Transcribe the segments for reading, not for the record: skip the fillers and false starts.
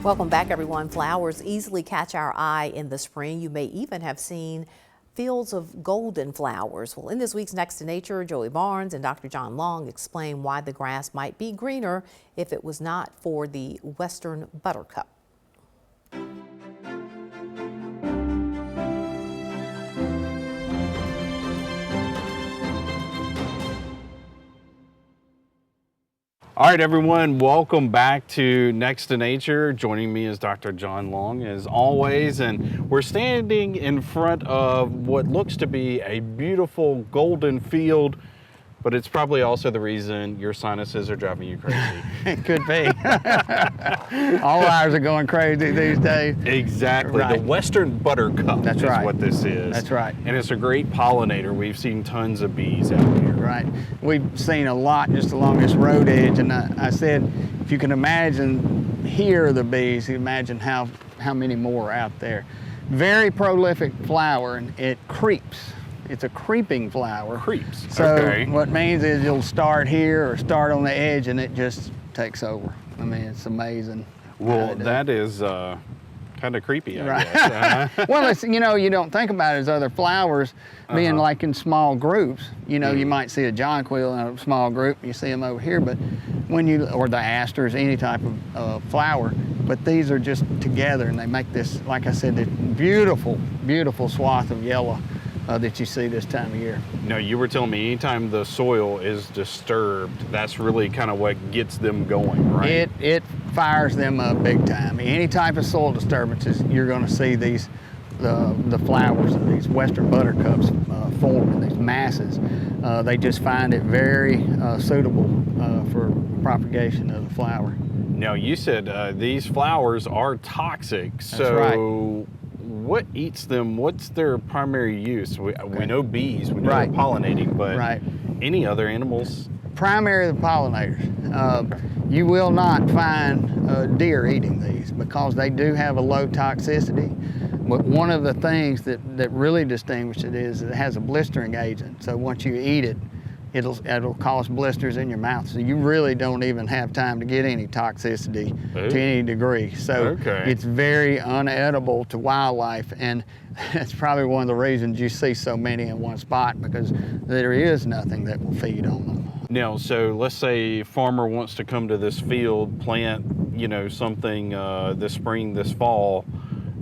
Welcome back, everyone. Flowers easily catch our eye in the spring. You may even have seen fields of golden flowers. Well, in this week's Next to Nature, Joey Barnes and Dr. John Long explain why the grass might be greener if it was not for the western buttercup. All right, everyone, welcome back to Next to Nature. Joining me is Dr. John Long, as always, and we're standing in front of what looks to be a beautiful golden field, but it's probably also the reason your sinuses are driving you crazy. It could be. All ours are going crazy these days. Exactly. Right. The western buttercup That's is right. what this is. That's right. And it's a great pollinator. We've seen tons of bees out here. Right. We've seen a lot just along this road edge, and I said, if you can imagine here the bees, you imagine how many more are out there. Very prolific flower, and it creeps. It's a creeping flower. Creeps. So okay. What it means is you'll start here or start on the edge, and it just takes over. I mean, it's amazing. Well, that is kind of creepy, I right. guess. Well, it's, you know, you don't think about it as other flowers being like in small groups. You know, you might see a jonquil in a small group, you see them over here, but when you, or the asters, any type of flower, but these are just together and they make this, like I said, this beautiful, beautiful swath of yellow that you see this time of year. No, you were telling me anytime the soil is disturbed, that's really kind of what gets them going, right? It fires them up big time. Any type of soil disturbances, you're going to see these, the flowers of these western buttercups form in these masses. They just find it very suitable for propagation of the flower. Now, you said these flowers are toxic, so That's right. What eats them? What's their primary use? We know bees, we know Right. they're pollinating, but Right. any other animals? Primary the pollinators. You will not find deer eating these because they do have a low toxicity. But one of the things that really distinguishes it is it has a blistering agent. So once you eat it, it'll cause blisters in your mouth. So you really don't even have time to get any toxicity to any degree. So it's very unedible to wildlife, and that's probably one of the reasons you see so many in one spot, because there is nothing that will feed on them. Now, so let's say a farmer wants to come to this field, plant, you know, something this spring, this fall.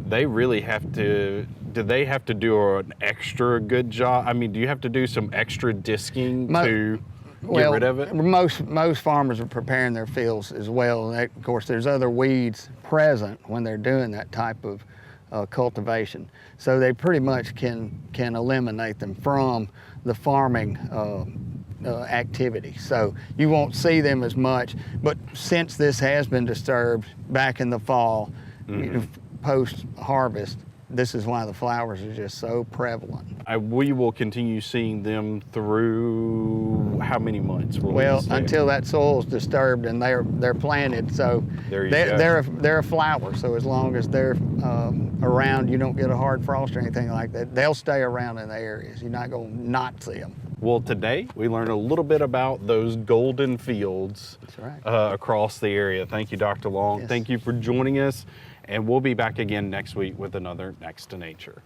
They really have to, do they have to do an extra good job? I mean, do you have to do some extra disking to get rid of it? Most farmers are preparing their fields as well. And of course, there's other weeds present when they're doing that type of cultivation. So they pretty much can eliminate them from the farming activity. So you won't see them as much, but since this has been disturbed back in the fall, post-harvest, this is why the flowers are just so prevalent. We will continue seeing them through how many months? Well, until that soil is disturbed and they're planted, so they're a flower. So as long as they're around, you don't get a hard frost or anything like that. They'll stay around in the areas. You're not going to not see them. Well, today we learned a little bit about those golden fields across the area. Thank you, Dr. Long. Yes. Thank you for joining us. And we'll be back again next week with another Next to Nature.